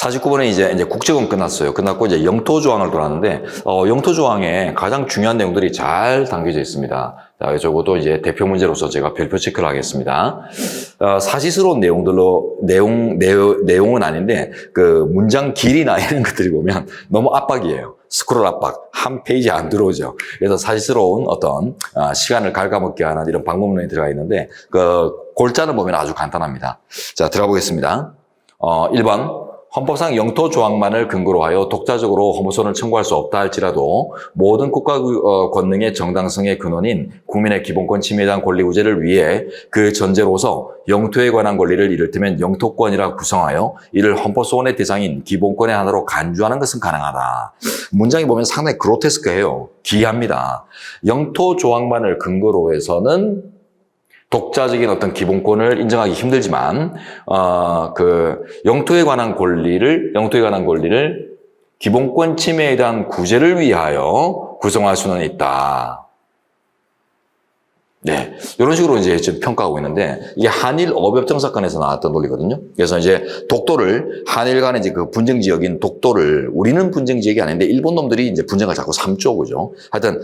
49번에 이제 국적은 끝났어요. 끝났고 이제 영토조항을 돌았는데, 영토조항에 가장 중요한 내용들이 잘 담겨져 있습니다. 자, 적어도 이제 대표 문제로서 제가 별표 체크를 하겠습니다. 사실스러운 내용은 아닌데, 그 문장 길이나 이런 것들이 보면 너무 압박이에요. 스크롤 압박. 한 페이지 안 들어오죠. 그래서 사실스러운 어떤, 시간을 갉아먹게 하는 이런 방법론이 들어가 있는데, 그 골자를 보면 아주 간단합니다. 자, 들어가 보겠습니다. 1번. 헌법상 영토 조항만을 근거로 하여 독자적으로 허무소원을 청구할 수 없다 할지라도 모든 국가 권능의 정당성의 근원인 국민의 기본권 침해에 대한 권리 구제를 위해 그 전제로서 영토에 관한 권리를 이를테면 영토권이라 구성하여 이를 헌법 소원의 대상인 기본권의 하나로 간주하는 것은 가능하다. 문장이 보면 상당히 그로테스크해요. 기이합니다. 영토 조항만을 근거로 해서는 독자적인 어떤 기본권을 인정하기 힘들지만, 영토에 관한 권리를 기본권 침해에 대한 구제를 위하여 구성할 수는 있다. 네. 이런 식으로 이제 지금 평가하고 있는데, 이게 한일 어법정 사건에서 나왔던 논리거든요. 그래서 이제 독도를, 한일 간의 이제 그 분쟁 지역인 독도를, 우리는 분쟁 지역이 아닌데, 일본 놈들이 이제 분쟁을 자꾸 삼죠, 그죠? 하여튼,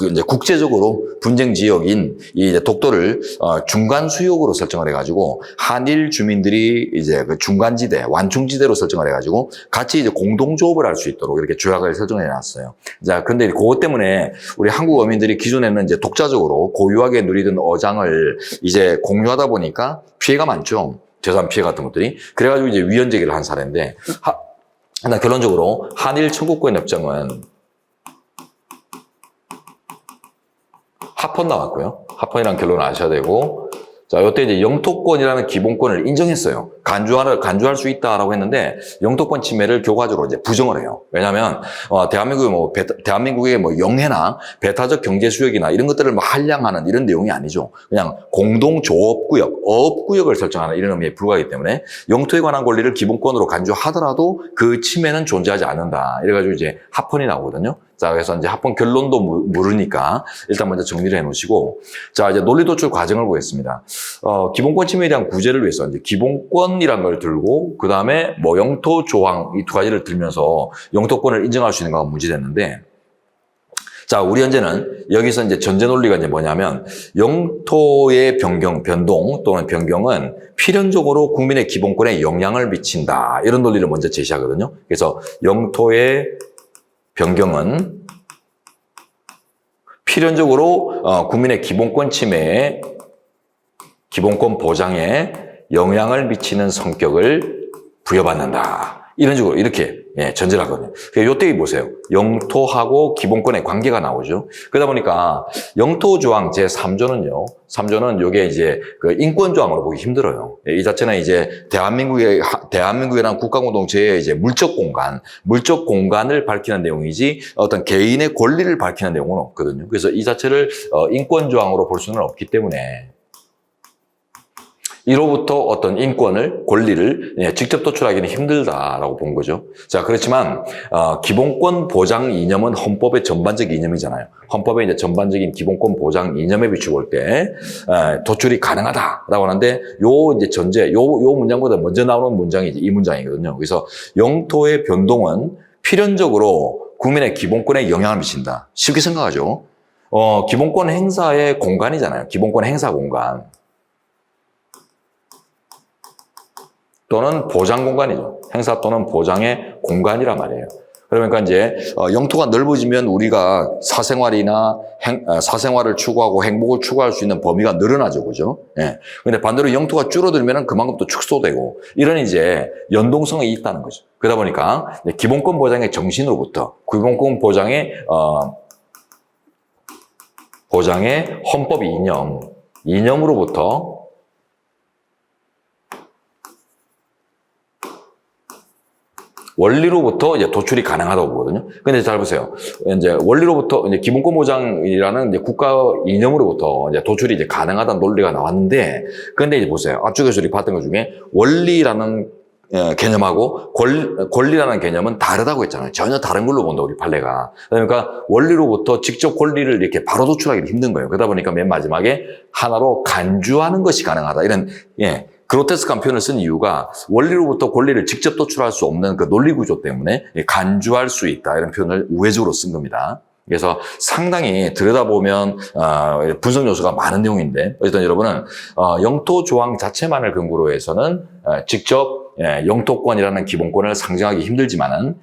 이제 국제적으로 분쟁 지역인 이 독도를, 중간 수역으로 설정을 해가지고, 한일 주민들이 이제 그 중간지대, 완충지대로 설정을 해가지고, 같이 이제 공동조업을 할 수 있도록 이렇게 조약을 설정해 놨어요. 자, 근데 그것 때문에 우리 한국 어민들이 기존에는 이제 독자적으로 고유하게 누리던 어장을 이제 공유하다 보니까 피해가 많죠. 재산 피해 같은 것들이. 그래가지고 이제 위헌 제기를 한 사례인데, 결론적으로 한일 청구권 협정은 합헌 나왔고요. 합헌이라는 결론을 아셔야 되고, 자, 요때 이제 영토권이라는 기본권을 인정했어요. 간주할 수 있다라고 했는데, 영토권 침해를 교과적으로 이제 부정을 해요. 왜냐면, 대한민국의 영해나 배타적 경제 수역이나 이런 것들을 한량하는 이런 내용이 아니죠. 그냥 공동조업구역, 어업구역을 설정하는 이런 의미에 불과하기 때문에 영토에 관한 권리를 기본권으로 간주하더라도 그 침해는 존재하지 않는다. 이래가지고 이제 합헌이 나오거든요. 자, 그래서 이제 합헌 결론도 모르니까 일단 먼저 정리를 해 놓으시고, 자, 이제 논리 도출 과정을 보겠습니다. 기본권 침해에 대한 구제를 위해서 이제 기본권이란 걸 들고, 그 다음에 영토 조항 이 두 가지를 들면서 영토권을 인정할 수 있는 거가 문제됐는데, 자, 우리 현재는 여기서 이제 전제 논리가 이제 뭐냐면, 영토의 변동 또는 변경은 필연적으로 국민의 기본권에 영향을 미친다. 이런 논리를 먼저 제시하거든요. 그래서 영토의 변경은 필연적으로 국민의 기본권 침해에, 기본권 보장에 영향을 미치는 성격을 부여받는다. 이런 식으로 이렇게 전제를 하거든요. 요때 보세요. 영토하고 기본권의 관계가 나오죠. 그러다 보니까 영토조항 제3조는요. 3조는 요게 이제 그 인권조항으로 보기 힘들어요. 이 자체는 이제 대한민국이라는 국가공동체의 이제 물적 공간을 밝히는 내용이지 어떤 개인의 권리를 밝히는 내용은 없거든요. 그래서 이 자체를 인권조항으로 볼 수는 없기 때문에 이로부터 어떤 인권을, 권리를 직접 도출하기는 힘들다라고 본 거죠. 자, 그렇지만, 기본권 보장 이념은 헌법의 전반적 이념이잖아요. 헌법의 이제 전반적인 기본권 보장 이념에 비추어 볼 때, 도출이 가능하다라고 하는데, 요 문장보다 먼저 나오는 문장이 이 문장이거든요. 그래서 영토의 변동은 필연적으로 국민의 기본권에 영향을 미친다. 쉽게 생각하죠. 기본권 행사의 공간이잖아요. 기본권 행사 공간. 또는 보장 공간이죠. 행사 또는 보장의 공간이란 말이에요. 그러니까 이제 영토가 넓어지면 우리가 사생활을 추구하고 행복을 추구할 수 있는 범위가 늘어나죠, 그죠? 예. 근데 반대로 영토가 줄어들면 그만큼 또 축소되고 이런 이제 연동성이 있다는 거죠. 그러다 보니까 기본권 보장의 정신으로부터 기본권 보장의 헌법 이념으로부터 원리로부터 이제 도출이 가능하다고 보거든요. 근데 잘 보세요. 이제 원리로부터 이제 기본권 보장이라는 이제 국가 이념으로부터 이제 도출이 이제 가능하다는 논리가 나왔는데, 근데 이제 보세요. 앞쪽에서 우리 봤던 것 중에 원리라는 개념하고 권리라는 개념은 다르다고 했잖아요. 전혀 다른 걸로 본다, 우리 판례가. 그러니까 원리로부터 직접 권리를 이렇게 바로 도출하기는 힘든 거예요. 그러다 보니까 맨 마지막에 하나로 간주하는 것이 가능하다. 이런, 그로테스크한 표현을 쓴 이유가 원리로부터 권리를 직접 도출할 수 없는 그 논리 구조 때문에 간주할 수 있다. 이런 표현을 우회적으로 쓴 겁니다. 그래서 상당히 들여다보면 분석 요소가 많은 내용인데 어쨌든 여러분은 영토 조항 자체만을 근거로 해서는 직접 영토권이라는 기본권을 상정하기 힘들지만은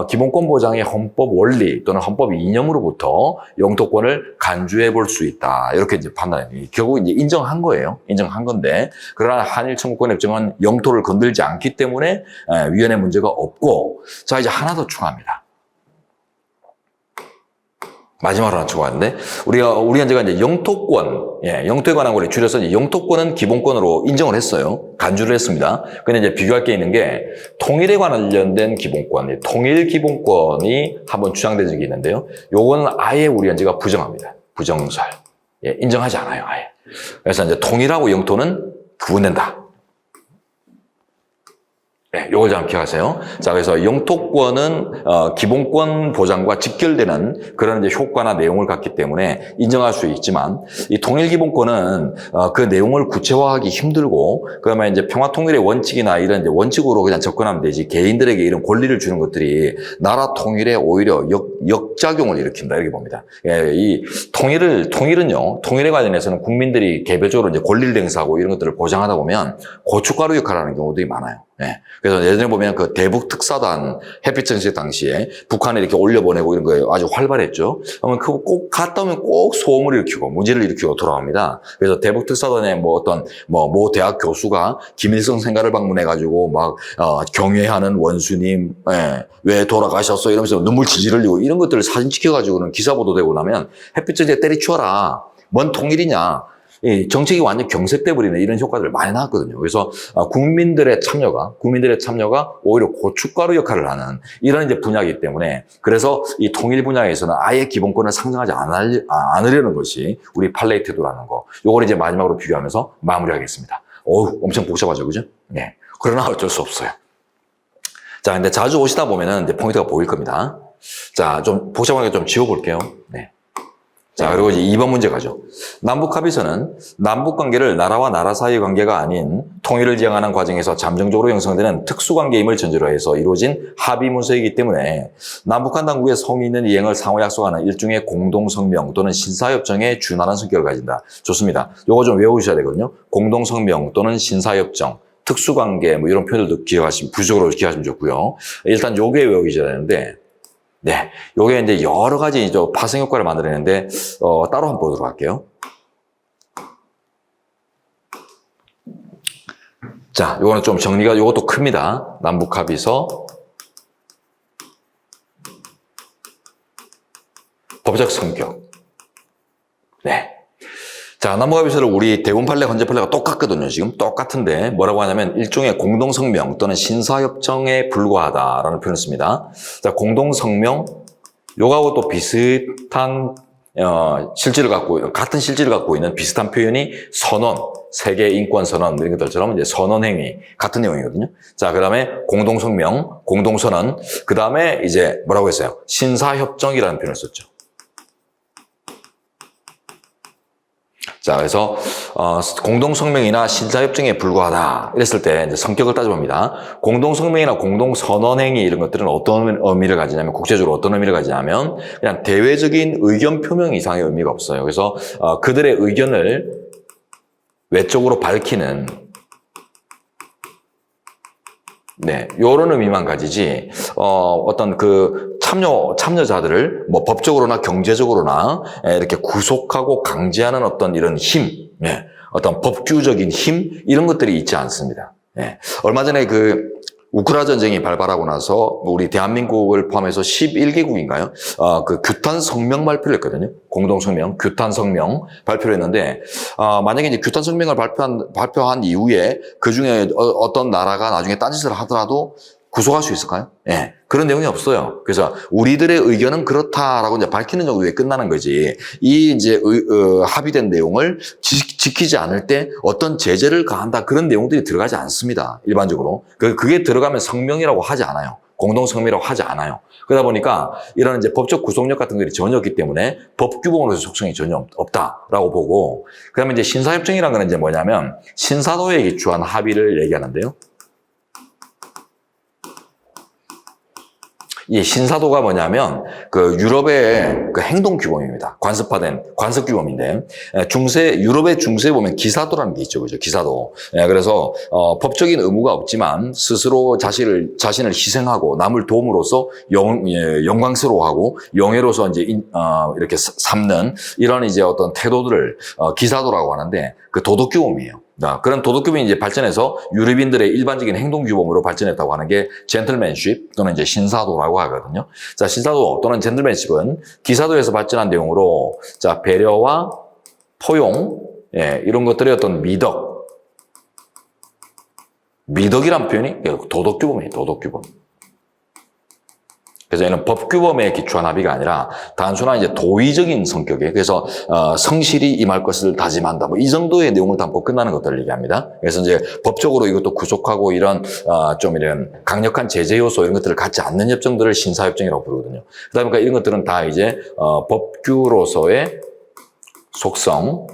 기본권 보장의 헌법 원리 또는 헌법 이념으로부터 영토권을 간주해 볼 수 있다. 이렇게 이제 판단해요. 결국 이제 인정한 거예요. 인정한 건데 그러나 한일 청구권 협정은 영토를 건들지 않기 때문에 위헌의 문제가 없고 자 이제 하나 더 추가합니다. 마지막으로 하나 추가하는데, 우리가 이제 영토권, 영토에 관한 권리 줄여서 이제 영토권은 기본권으로 인정을 했어요. 간주를 했습니다. 근데 이제 비교할 게 있는 게, 통일에 관련된 기본권, 통일 기본권이 한번 주장된 적이 있는데요. 요거는 아예 우리 현재가 부정합니다. 부정설. 인정하지 않아요, 아예. 그래서 이제 통일하고 영토는 구분된다. 네, 요걸 잘 기억하세요. 자, 그래서 영토권은 기본권 보장과 직결되는 그런 이제 효과나 내용을 갖기 때문에 인정할 수 있지만 이 통일 기본권은 그 내용을 구체화하기 힘들고 그러면 이제 평화 통일의 원칙이나 이런 이제 원칙으로 그냥 접근하면 되지 개인들에게 이런 권리를 주는 것들이 나라 통일에 오히려 역작용을 일으킨다 이렇게 봅니다. 이 통일은요, 통일에 관련해서는 국민들이 개별적으로 이제 권리를 행사하고 이런 것들을 보장하다 보면 고춧가루 역할을 하는 경우들이 많아요. 네. 그래서 예전에 보면 그 대북 특사단 햇빛 정책 당시에 북한에 이렇게 올려보내고 이런 거에 아주 활발했죠. 그러면 그거 꼭 갔다 오면 꼭 소음을 일으키고 문제를 일으키고 돌아옵니다. 그래서 대북 특사단에 모 대학 교수가 김일성 생가를 방문해가지고 막 경애하는 원수님 왜 돌아가셨어 이러면서 눈물 질질 흘리고 이런 것들을 사진 찍혀가지고는 기사 보도되고 나면 햇빛 정책 때리치워라. 뭔 통일이냐. 이 정책이 완전 경색돼 버리는 이런 효과들을 많이 나왔거든요. 그래서 국민들의 참여가 오히려 고춧가루 역할을 하는 이런 이제 분야이기 때문에 그래서 이 통일 분야에서는 아예 기본권을 상정하지 않으려는 것이 우리 판례의 태도라는 거. 요걸 이제 마지막으로 비교하면서 마무리하겠습니다. 어우, 엄청 복잡하죠, 그죠? 네. 그러나 어쩔 수 없어요. 자, 근데 자주 오시다 보면은 이제 포인트가 보일 겁니다. 자, 좀 복잡하게 좀 지워볼게요. 네. 자, 그리고 이제 2번 문제 가죠. 남북합의서는 남북관계를 나라와 나라 사이의 관계가 아닌 통일을 지향하는 과정에서 잠정적으로 형성되는 특수관계임을 전제로 해서 이루어진 합의 문서이기 때문에 남북한 당국의 성의 있는 이행을 상호 약속하는 일종의 공동성명 또는 신사협정에 준하는 성격을 가진다. 좋습니다. 요거 좀 외우셔야 되거든요. 공동성명 또는 신사협정, 특수관계 뭐 이런 표현들도 부적으로 기억하시면 좋고요. 일단 요게 외우셔야 되는데 네, 요게 이제 여러 가지 파생 효과를 만들어내는데 따로 한번 보도록 할게요. 자, 요거는 좀 정리가 요것도 큽니다. 남북합의서 법적 성격. 네. 자, 남북합의서를 우리 대군 판례, 헌재 판례가 똑같거든요. 지금 똑같은데 뭐라고 하냐면 일종의 공동성명 또는 신사협정에 불과하다라는 표현을 씁니다. 자, 공동성명 요거하고 또 비슷한 실질을 같은 실질을 갖고 있는 비슷한 표현이 선언, 세계 인권 선언 이런 것들처럼 이제 선언 행위 같은 내용이거든요. 자, 그다음에 공동성명, 공동선언, 그다음에 이제 뭐라고 했어요? 신사협정이라는 표현을 썼죠. 자, 그래서 공동성명이나 신사협정에 불과하다 이랬을 때 이제 성격을 따져봅니다. 공동성명이나 공동선언행위 이런 것들은 어떤 의미를 가지냐면 국제적으로 어떤 의미를 가지냐면 그냥 대외적인 의견 표명 이상의 의미가 없어요. 그래서 그들의 의견을 외적으로 밝히는 요런 의미만 가지지, 어떤 참여자들을 뭐 법적으로나 경제적으로나 이렇게 구속하고 강제하는 어떤 이런 힘, 어떤 법규적인 힘, 이런 것들이 있지 않습니다. 얼마 전에 우크라 전쟁이 발발하고 나서 우리 대한민국을 포함해서 11개국인가요? 그 규탄 성명 발표를 했거든요. 공동성명, 규탄 성명 발표를 했는데, 만약에 이제 규탄 성명을 발표한 이후에 그 중에 어떤 나라가 나중에 딴짓을 하더라도 구속할 수 있을까요? 그런 내용이 없어요. 그래서 우리들의 의견은 그렇다라고 이제 밝히는 정도에 끝나는 거지. 이 이제 합의된 내용을 지키지 않을 때 어떤 제재를 가한다 그런 내용들이 들어가지 않습니다. 일반적으로. 그게 들어가면 성명이라고 하지 않아요. 공동성명이라고 하지 않아요. 그러다 보니까 이런 이제 법적 구속력 같은 것이 전혀 없기 때문에 법규범으로서 속성이 전혀 없다라고 보고, 그다음에 이제 신사협정이라는 건 이제 뭐냐면 신사도에 기초한 합의를 얘기하는데요. 이 신사도가 뭐냐면 그 유럽의 그 행동규범입니다. 관습화된 관습규범인데, 유럽의 중세에 보면 기사도라는 게 있죠, 그죠? 기사도. 그래서 법적인 의무가 없지만 스스로 자신을 희생하고 남을 도움으로써 영광스러워하고 영예로서 이제 이렇게 삼는 이런 이제 어떤 태도들을 기사도라고 하는데, 그 도덕규범이에요. 그런 도덕규범이 이제 발전해서 유럽인들의 일반적인 행동규범으로 발전했다고 하는 게 젠틀맨십 또는 이제 신사도라고 하거든요. 자, 신사도 또는 젠틀맨십은 기사도에서 발전한 내용으로, 자, 배려와 포용, 이런 것들의 어떤 미덕이란 표현이 도덕규범이에요, 도덕규범. 그래서 얘는 법규범에 기초한 합의가 아니라 단순한 이제 도의적인 성격이에요. 그래서 성실히 임할 것을 다짐한다. 뭐 이 정도의 내용을 담고 끝나는 것들을 얘기합니다. 그래서 이제 법적으로 이것도 구속하고 이런 좀 이런 강력한 제재 요소 이런 것들을 갖지 않는 협정들을 신사협정이라고 부르거든요. 그러다 보니까 이런 것들은 다 이제 법규로서의 속성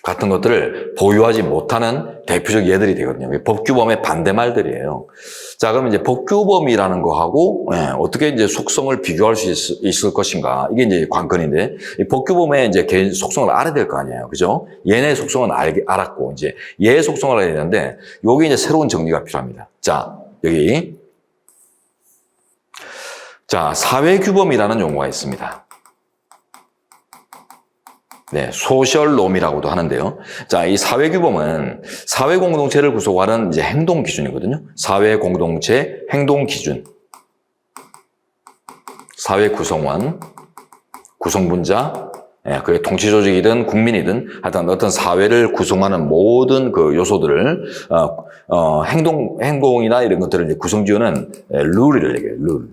같은 것들을 보유하지 못하는 대표적 예들이 되거든요. 법규범의 반대말들이에요. 자, 그럼 이제 법규범이라는 거하고 어떻게 이제 속성을 비교할 수 있을 것인가? 이게 이제 관건인데, 이 법규범의 이제 개인 속성을 알아야 될 거 아니에요, 그죠? 얘네 속성은 알았고 이제 얘 속성을 알아야 되는데, 여기 이제 새로운 정리가 필요합니다. 자, 여기 자, 사회규범이라는 용어가 있습니다. 네, 소셜놈이라고도 하는데요. 자, 이 사회규범은 사회 공동체를 구성하는 이제 행동 기준이거든요. 사회 공동체 행동 기준. 사회 구성원, 구성분자, 그게 통치 조직이든 국민이든 하여튼 어떤 사회를 구성하는 모든 그 요소들을 행동이나 이런 것들을 이제 구성지어는 룰이를 얘기해요. 룰.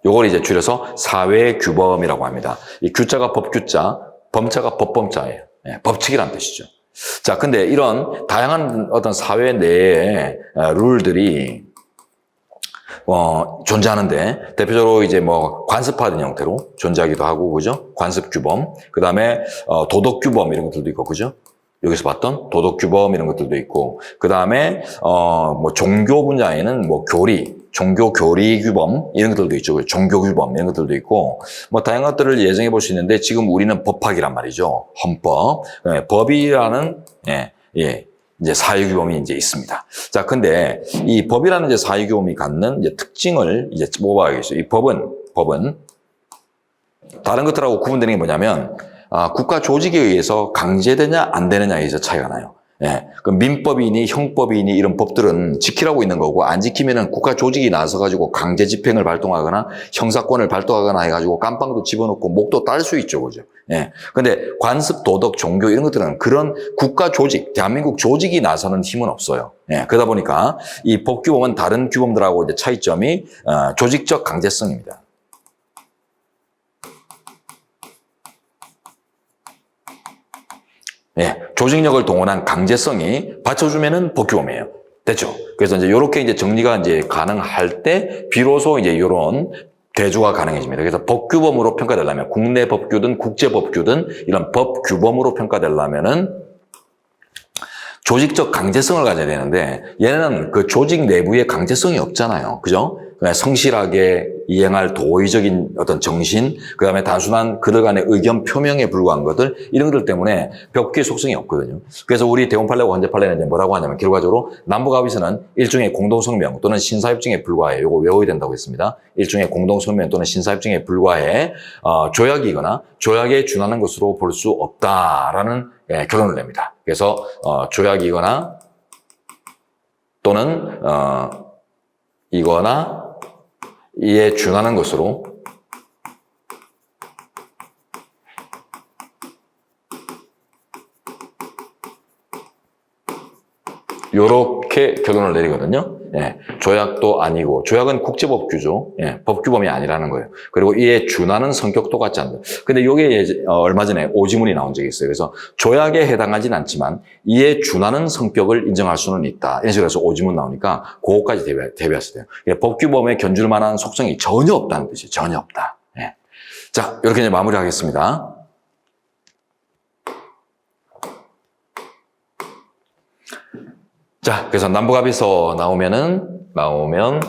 요걸 이제 줄여서 사회규범이라고 합니다. 이 규자가 법규자, 범자가 법범자예요. 법칙이란 뜻이죠. 자, 근데 이런 다양한 어떤 사회 내의 룰들이 존재하는데, 대표적으로 이제 뭐 관습화된 형태로 존재하기도 하고, 그죠? 관습규범, 그 다음에 도덕규범 이런 것들도 있고, 그죠? 여기서 봤던 도덕규범 이런 것들도 있고, 그 다음에 뭐 종교 분야에는 뭐 종교 교리 규범 이런 것들도 있죠. 종교 규범 이런 것들도 있고, 뭐 다양한 것들을 예정해 볼 수 있는데, 지금 우리는 법학이란 말이죠. 헌법, 법이라는 이제 사회규범이 이제 있습니다. 자, 근데 이 법이라는 이제 사회규범이 갖는 이제 특징을 이제 뽑아야겠어요. 이 법은 다른 것들하고 구분되는 게 뭐냐면, 국가 조직에 의해서 강제되냐 안 되느냐에 의해서 차이가 나요. 그 민법이니 형법이니 이런 법들은 지키라고 있는 거고, 안 지키면은 국가 조직이 나서가지고 강제 집행을 발동하거나 형사권을 발동하거나 해가지고 깜빵도 집어넣고 목도 딸 수 있죠, 그죠? 근데 관습, 도덕, 종교 이런 것들은 그런 국가 조직, 대한민국 조직이 나서는 힘은 없어요. 그러다 보니까 이 법규범은 다른 규범들하고 이제 차이점이 조직적 강제성입니다. 조직력을 동원한 강제성이 받쳐주면은 법규범이에요. 됐죠? 그래서 이제 이렇게 이제 정리가 이제 가능할 때 비로소 이제 이런 대조가 가능해집니다. 그래서 법규범으로 평가되려면, 국내 법규든 국제 법규든 이런 법규범으로 평가되려면은 조직적 강제성을 가져야 되는데, 얘는 그 조직 내부에 강제성이 없잖아요. 그죠? 그냥 성실하게 이행할 도의적인 어떤 정신, 그 다음에 단순한 그들 간의 의견 표명에 불과한 것들, 이런 것들 때문에 법규의 속성이 없거든요. 그래서 우리 대원판례와 헌재판례는 이제 뭐라고 하냐면, 결과적으로 남북합의서는 일종의 공동성명 또는 신사협정에 불과해. 요거 외워야 된다고 했습니다. 일종의 공동성명 또는 신사협정에 불과해 조약이거나 조약에 준하는 것으로 볼 수 없다라는 결론을 냅니다. 그래서 조약이거나 또는 이거나 이에 준하는 것으로 요렇게 결론을 내리거든요. 예, 조약도 아니고, 조약은 국제법규죠. 예, 법규범위 아니라는 거예요. 그리고 이에 준하는 성격도 같지 않다. 근데 요게 얼마 전에 오지문이 나온 적이 있어요. 그래서 조약에 해당하진 않지만 이에 준하는 성격을 인정할 수는 있다. 이런 식으로 해서 오지문 나오니까 그거까지 대비하셔야 돼요. 예, 법규범위에 견줄 만한 속성이 전혀 없다는 뜻이에요. 전혀 없다. 예. 자, 이렇게 이제 마무리하겠습니다. 자, 그래서 남북합의서 나오면,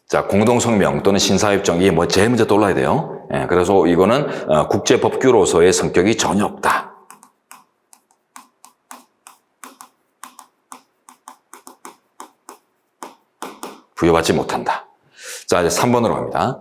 자, 공동성명 또는 신사협정, 이게 뭐 제일 먼저 떠올라야 돼요. 예, 그래서 이거는 국제법규로서의 성격이 전혀 없다. 부여받지 못한다. 자, 이제 3번으로 갑니다.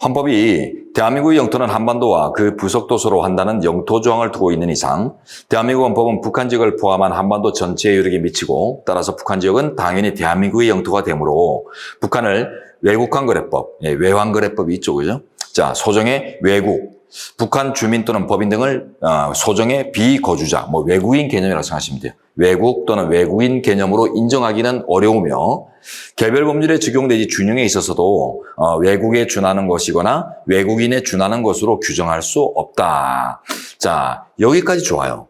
헌법이 대한민국의 영토는 한반도와 그 부속도서로 한다는 영토조항을 두고 있는 이상 대한민국 헌법은 북한 지역을 포함한 한반도 전체에 유력에 미치고 따라서 북한 지역은 당연히 대한민국의 영토가 되므로 북한을 외국환거래법, 외환거래법이 있죠, 그죠? 자, 소정의 외국, 북한 주민 또는 법인 등을 소정의 비거주자, 뭐 외국인 개념이라고 생각하시면 돼요. 외국 또는 외국인 개념으로 인정하기는 어려우며 개별 법률에 적용되지 준용에 있어서도 외국에 준하는 것이거나 외국인에 준하는 것으로 규정할 수 없다. 자, 여기까지 좋아요.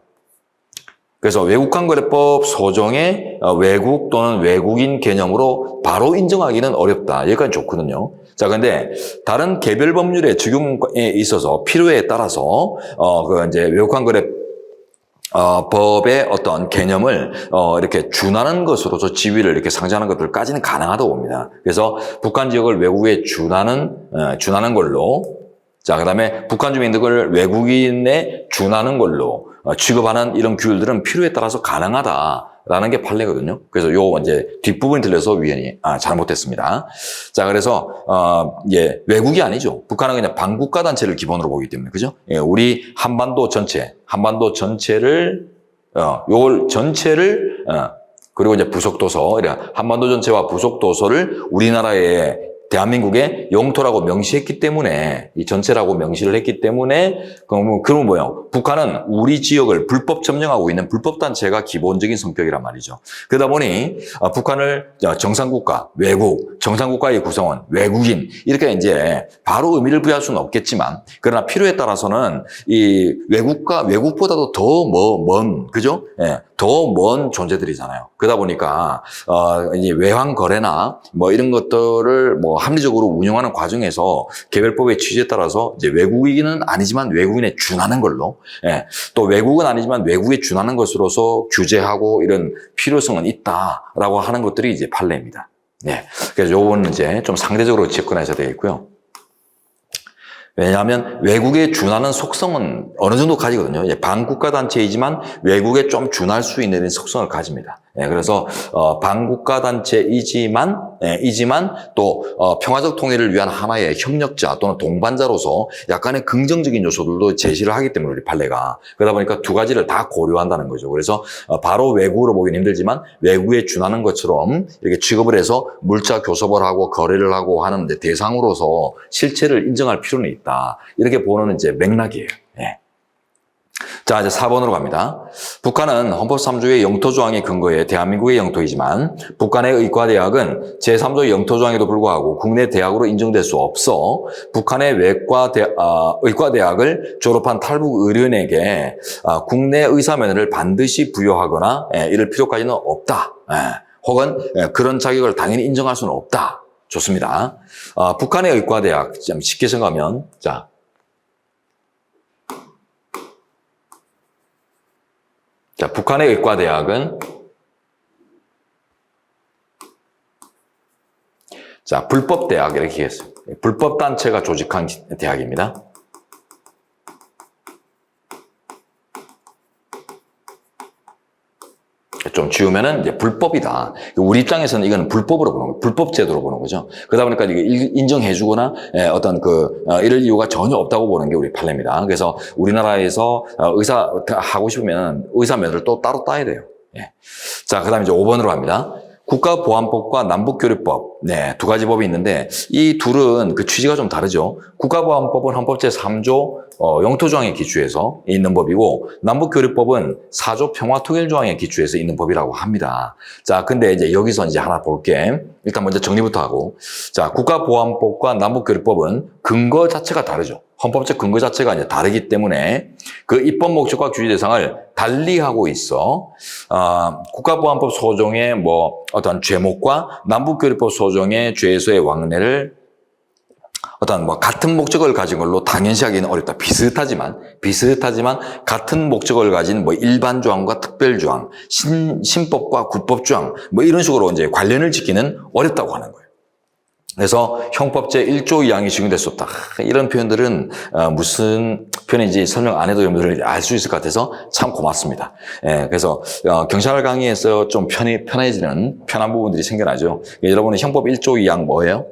그래서 외국환거래법 소정의 외국 또는 외국인 개념으로 바로 인정하기는 어렵다. 여기까지 좋거든요. 자, 근데 다른 개별 법률의 적용에 있어서 필요에 따라서 이제 외국환거래 법의 어떤 개념을 이렇게 준하는 것으로서 지위를 이렇게 상정하는 것들까지는 가능하다고 봅니다. 그래서 북한 지역을 외국에 준하는 걸로, 자, 그다음에 북한 주민들을 외국인에 준하는 걸로 취급하는 이런 규율들은 필요에 따라서 가능하다라는 게 판례거든요. 그래서 요 이제 뒷부분이 들려서 위원이 잘못했습니다. 자, 그래서 외국이 아니죠. 북한은 그냥 반국가 단체를 기본으로 보기 때문에, 그죠? 예, 우리 한반도 전체를 요걸 전체를 그리고 이제 부속도서, 한반도 전체와 부속도서를 우리나라의 대한민국의 영토라고 명시했기 때문에, 이 전체라고 명시를 했기 때문에, 그러면 뭐예요? 북한은 우리 지역을 불법 점령하고 있는 불법단체가 기본적인 성격이란 말이죠. 그러다 보니, 북한을 정상국가, 외국, 정상국가의 구성원, 외국인, 이렇게 이제 바로 의미를 부여할 수는 없겠지만, 그러나 필요에 따라서는 이 외국보다도 더 먼, 그죠? 예, 더 먼 존재들이잖아요. 그러다 보니까, 이제 외환거래나 뭐 이런 것들을 뭐 합리적으로 운영하는 과정에서 개별법의 취지에 따라서 이제 외국인은 아니지만 외국인에 준하는 걸로, 예, 또 외국은 아니지만 외국에 준하는 것으로서 규제하고 이런 필요성은 있다라고 하는 것들이 이제 판례입니다. 네, 그래서 요거는 이제 좀 상대적으로 접근하셔야 되겠고요. 왜냐하면 외국에 준하는 속성은 어느 정도 가지거든요. 반국가 단체이지만 외국에 좀 준할 수 있는 속성을 가집니다. 그래서 반국가 단체이지만 또 평화적 통일을 위한 하나의 협력자 또는 동반자로서 약간의 긍정적인 요소들도 제시를 하기 때문에 우리 판례가, 그러다 보니까 두 가지를 다 고려한다는 거죠. 그래서 바로 외국으로 보기는 힘들지만 외국에 준하는 것처럼 이렇게 취급을 해서 물자 교섭을 하고 거래를 하고 하는 대상으로서 실체를 인정할 필요는 있다. 이렇게 보는 이제 맥락이에요. 예. 자, 이제 4번으로 갑니다. 북한은 헌법 3조의 영토조항에 근거해 대한민국의 영토이지만 북한의 의과대학은 제3조 영토조항에도 불구하고 국내 대학으로 인정될 수 없어 북한의 의과대학을 졸업한 탈북 의료인에게 국내 의사면허를 반드시 부여하거나 이럴 필요까지는 없다. 혹은 그런 자격을 당연히 인정할 수는 없다. 좋습니다. 북한의 의과대학, 좀 쉽게 생각하면, 자, 북한의 의과대학은, 자, 불법대학, 이렇게 했어요. 불법단체가 조직한 대학입니다. 좀 지우면은 이제 불법이다. 우리 입장에서는 이건 불법으로 보는 거예요. 불법 제도로 보는 거죠. 그러다 보니까 이게 인정해주거나 어떤 이럴 이유가 전혀 없다고 보는 게 우리 판례입니다. 그래서 우리나라에서 의사 하고 싶으면 의사 면허를 또 따로 따야 돼요. 예. 자, 그다음에 이제 5번으로 갑니다. 국가보안법과 남북교류법, 네, 두 가지 법이 있는데 이 둘은 그 취지가 좀 다르죠. 국가보안법은 헌법 제3조 영토조항에 기초해서 있는 법이고 남북교류법은 4조 평화통일조항에 기초해서 있는 법이라고 합니다. 자, 근데 이제 여기서 이제 하나 볼게. 일단 먼저 정리부터 하고. 자, 국가보안법과 남북교류법은 근거 자체가 다르죠. 헌법적 근거 자체가 이제 다르기 때문에 그 입법 목적과 규제 대상을 달리하고 있어. 국가보안법 소정의 뭐 어떤 죄목과 남북교류법 소정의 죄에서의 왕래를 어떤 뭐 같은 목적을 가진 걸로 당연시하기는 어렵다. 비슷하지만 같은 목적을 가진 뭐 일반 조항과 특별 조항, 신법과 국법 조항 뭐 이런 식으로 이제 관련을 짓기는 어렵다고 하는 거예요. 그래서 형법 제1조 2항이 적용될 수 없다. 이런 표현들은 무슨 표현인지 설명 안 해도 여러분들이 알 수 있을 것 같아서 참 고맙습니다. 예, 그래서 경찰 강의에서 좀 편한 부분들이 생겨나죠. 여러분은 형법 1조 2항 뭐예요?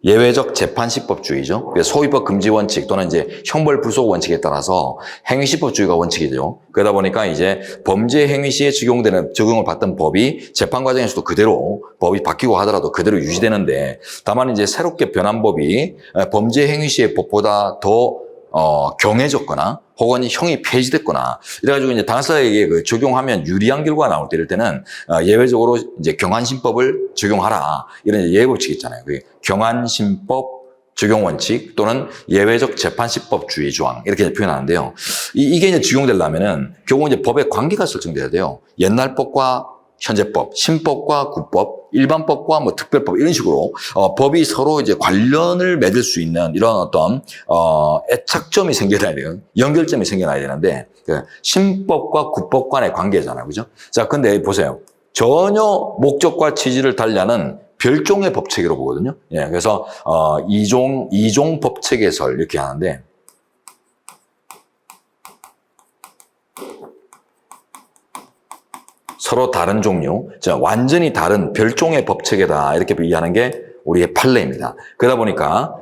예외적 재판시법주의죠. 소위법 금지 원칙 또는 이제 형벌 불속 원칙에 따라서 행위시법주의가 원칙이죠. 그러다 보니까 이제 범죄 행위 시에 적용을 받던 법이 재판 과정에서도 그대로 법이 바뀌고 하더라도 그대로 유지되는데 다만 이제 새롭게 변한 법이 범죄 행위 시의 법보다 더 경해졌거나 혹은 형이 폐지됐거나 이래가지고 이제 당사자에게 그 적용하면 유리한 결과가 나올 때 이럴 때는 예외적으로 이제 경한신법을 적용하라 이런 예외법칙이 있잖아요. 그게 경한신법 적용 원칙 또는 예외적 재판시법주의 조항 이렇게 표현하는데요. 이게 이제 적용되려면은 결국 이제 법의 관계가 설정돼야 돼요. 옛날 법과 현재법, 신법과 국법, 일반법과 뭐 특별법 이런 식으로 법이 서로 이제 관련을 맺을 수 있는 이런 어떤 애착점이 생겨나야 돼요. 연결점이 생겨나야 되는데 신법과 국법 간의 관계잖아요, 그죠? 자, 근데 보세요. 전혀 목적과 취지를 달리하는 별종의 법체계로 보거든요. 예, 그래서 이종 법체계설 이렇게 하는데. 서로 다른 종류, 완전히 다른 별종의 법체계다 이렇게 이해하는 게 우리의 판례입니다. 그러다 보니까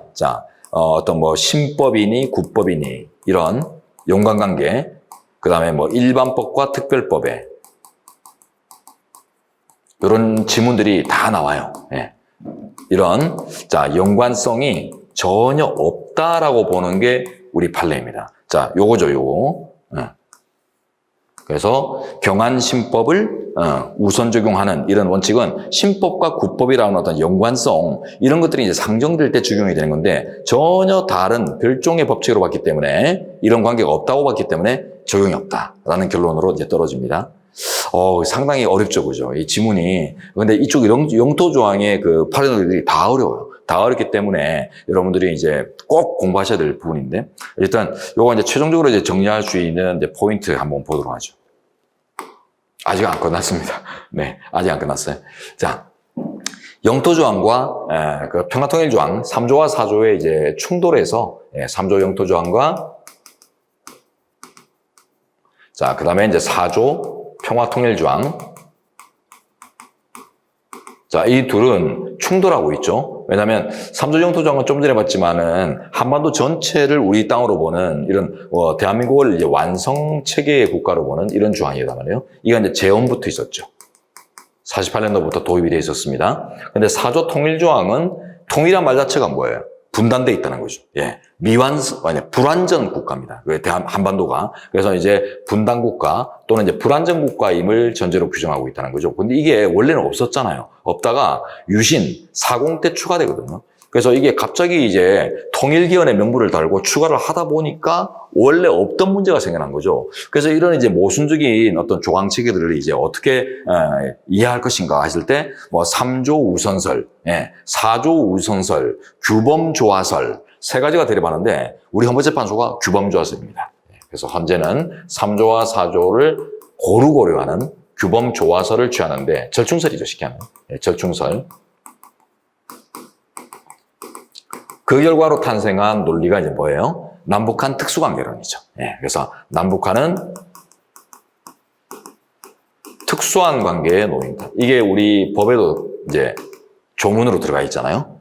어떤 뭐 신법이니 국법이니 이런 연관관계, 그 다음에 뭐 일반법과 특별법에 이런 지문들이 다 나와요. 예. 이런 연관성이 전혀 없다라고 보는 게 우리 판례입니다. 자, 요거죠, 요거. 예. 그래서 경한신법을 우선 적용하는 이런 원칙은 신법과 국법이라는 어떤 연관성 이런 것들이 이제 상정될 때 적용이 되는 건데 전혀 다른 별종의 법칙으로 봤기 때문에 이런 관계가 없다고 봤기 때문에 적용이 없다라는 결론으로 이제 떨어집니다. 상당히 어렵죠, 그죠? 이 지문이. 근데 이쪽 영토조항의 그 파견들이 다 어려워요. 다 어렵기 때문에 여러분들이 이제 꼭 공부하셔야 될 부분인데 일단 요거 이제 최종적으로 이제 정리할 수 있는 이제 포인트 한번 보도록 하죠. 아직 안 끝났습니다. 네, 아직 안 끝났어요. 자, 영토조항과 그 평화통일조항 3조와 4조의 이제 충돌에서 3조 영토조항과 그 다음에 이제 4조 평화통일조항. 자, 이 둘은 충돌하고 있죠. 왜냐하면 3조 영토조항은 좀 전에 봤지만은 한반도 전체를 우리 땅으로 보는 이런 대한민국을 이제 완성 체계의 국가로 보는 이런 조항이단 말이에요. 이거 이제 재헌부터 있었죠. 48년도부터 도입이 되어 있었습니다. 근데 4조 통일조항은 통일한 말 자체가 뭐예요? 분단돼 있다는 거죠. 예. 불완전 국가입니다. 한반도가. 그래서 이제 분단 국가 또는 이제 불완전 국가임을 전제로 규정하고 있다는 거죠. 근데 이게 원래는 없었잖아요. 없다가 유신, 40 때 추가되거든요. 그래서 이게 갑자기 이제 통일기원의 명분을 달고 추가를 하다 보니까 원래 없던 문제가 생겨난 거죠. 그래서 이런 이제 모순적인 어떤 조항 체계들을 이제 어떻게 이해할 것인가 했을 때, 뭐 3조 우선설, 4조 우선설, 규범 조화설 세 가지가 대립하는데 우리 헌법재판소가 규범 조화설입니다. 그래서 현재는 3조와 4조를 고루고려하는 규범 조화설을 취하는데 절충설이죠, 쉽게 하면. 절충설. 그 결과로 탄생한 논리가 이제 뭐예요? 남북한 특수관계론이죠. 그래서 남북한은 특수한 관계의 논의다. 이게 우리 법에도 이제 조문으로 들어가 있잖아요.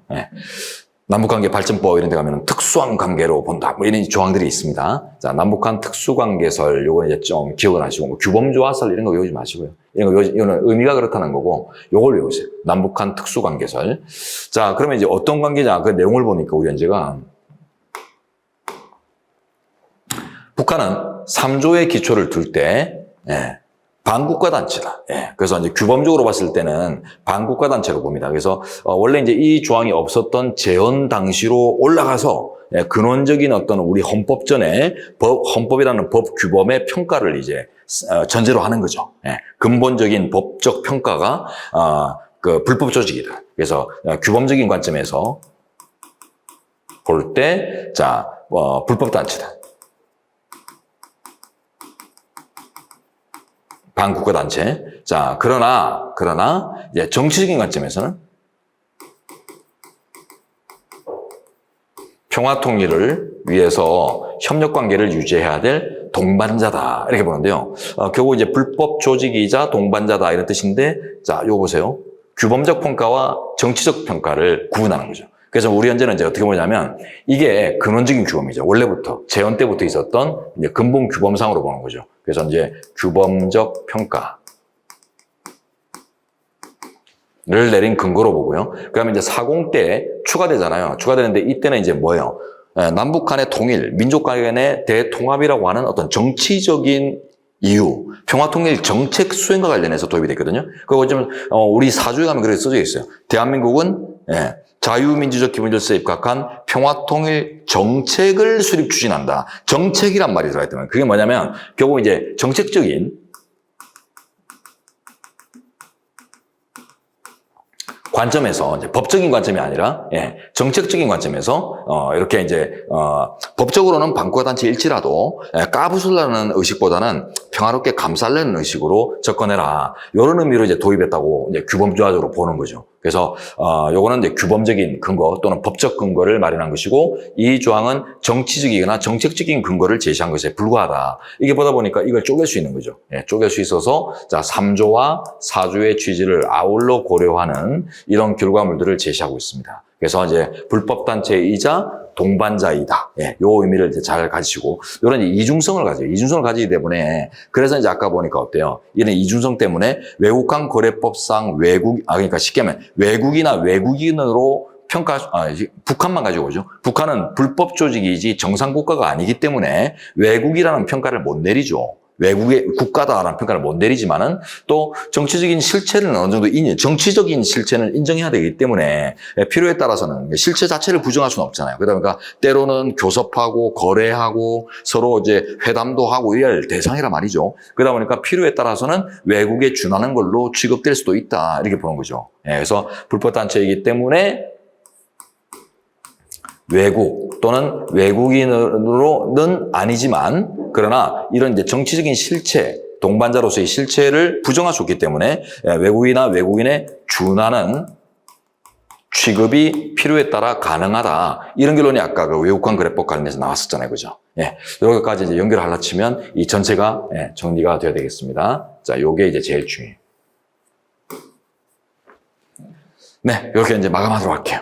남북관계 발전법 이런 데 가면 특수한 관계로 본다. 뭐 이런 조항들이 있습니다. 자, 남북한 특수관계설, 요거 이제 좀 기억을 하시고, 규범조화설 이런 거 외우지 마시고요. 이거는 의미가 그렇다는 거고, 요걸 외우세요. 남북한 특수관계설. 자, 그러면 이제 어떤 관계냐, 그 내용을 보니까 우리 현재가 북한은 3조의 기초를 둘 때, 반국가 단체다. 그래서 이제 규범적으로 봤을 때는 반국가 단체로 봅니다. 그래서 원래 이제 이 조항이 없었던 재헌 당시로 올라가서 근원적인 어떤 우리 헌법 전에 헌법이라는 법 규범의 평가를 이제 전제로 하는 거죠. 근본적인 법적 평가가 그 불법 조직이다. 그래서 규범적인 관점에서 볼 때, 자, 불법 단체다. 반국가 단체. 자, 그러나 이제 정치적인 관점에서는 평화 통일을 위해서 협력 관계를 유지해야 될 동반자다. 이렇게 보는데요. 결국 이제 불법 조직이자 동반자다 이런 뜻인데, 자, 요거 보세요. 규범적 평가와 정치적 평가를 구분하는 거죠. 그래서 우리 현재는 이제 어떻게 보냐면 이게 근원적인 규범이죠. 원래부터 재헌 때부터 있었던 이제 근본 규범상으로 보는 거죠. 그래서 이제 규범적 평가를 내린 근거로 보고요. 그다음에 이제 40 때 추가되잖아요. 추가되는데 이때는 이제 뭐예요? 남북 간의 통일, 민족 간의 대통합이라고 하는 어떤 정치적인 이유, 평화통일 정책 수행과 관련해서 도입이 됐거든요. 그거 좀 우리 사주에 가면 그렇게 써져 있어요. 대한민국은 자유민주적 기본질서에 입각한 평화통일 정책을 수립 추진한다. 정책이란 말이 들어있다면 그게 뭐냐면 결국 이제 정책적인 관점에서 이제 법적인 관점이 아니라 정책적인 관점에서 이렇게 이제 법적으로는 반국가 단체일지라도 까부술라는 의식보다는 평화롭게 감싸려는 의식으로 접근해라. 이런 의미로 이제 도입했다고 이제 규범조화적으로 보는 거죠. 그래서 요거는 이제 규범적인 근거 또는 법적 근거를 마련한 것이고 이 조항은 정치적이거나 정책적인 근거를 제시한 것에 불과하다. 이게 보다 보니까 이걸 쪼갤 수 있는 거죠. 쪼갤 수 있어서 자 3조와 4조의 취지를 아울러 고려하는 이런 결과물들을 제시하고 있습니다. 그래서 이제 불법 단체이자 동반자이다. 요 의미를 이제 잘 가지시고, 이런 이중성을 가져요. 이중성을 가지기 때문에, 그래서 이제 아까 보니까 어때요? 이런 이중성 때문에 외국간 거래법상 그러니까 쉽게 하면 외국이나 외국인으로 북한만 가지고 오죠. 북한은 불법 조직이지 정상국가가 아니기 때문에 외국이라는 평가를 못 내리죠. 외국의 국가다라는 평가를 못 내리지만은 또 정치적인 실체는 어느 정도 정치적인 실체는 인정해야 되기 때문에 필요에 따라서는 실체 자체를 부정할 수는 없잖아요. 그러다 보니까 때로는 교섭하고 거래하고 서로 이제 회담도 하고 이래야 할 대상이라 말이죠. 그러다 보니까 필요에 따라서는 외국에 준하는 걸로 취급될 수도 있다. 이렇게 보는 거죠. 그래서 불법 단체이기 때문에 외국 또는 외국인으로는 아니지만 그러나 이런 이제 정치적인 실체, 동반자로서의 실체를 부정할 수 없기 때문에 외국이나 외국인에 준하는 취급이 필요에 따라 가능하다. 이런 결론이 아까 그 외국간 거래법 관련해서 나왔었잖아요. 그죠? 여기까지 이제 연결하려 치면 이 전체가 정리가 되어야 되겠습니다. 자, 요게 이제 제일 중요해요. 네, 이렇게 이제 마감하도록 할게요.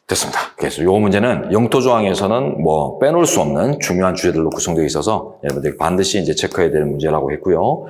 됐습니다. 그래서 이 문제는 영토조항에서는 뭐 빼놓을 수 없는 중요한 주제들로 구성되어 있어서 여러분들이 반드시 이제 체크해야 될 문제라고 했고요.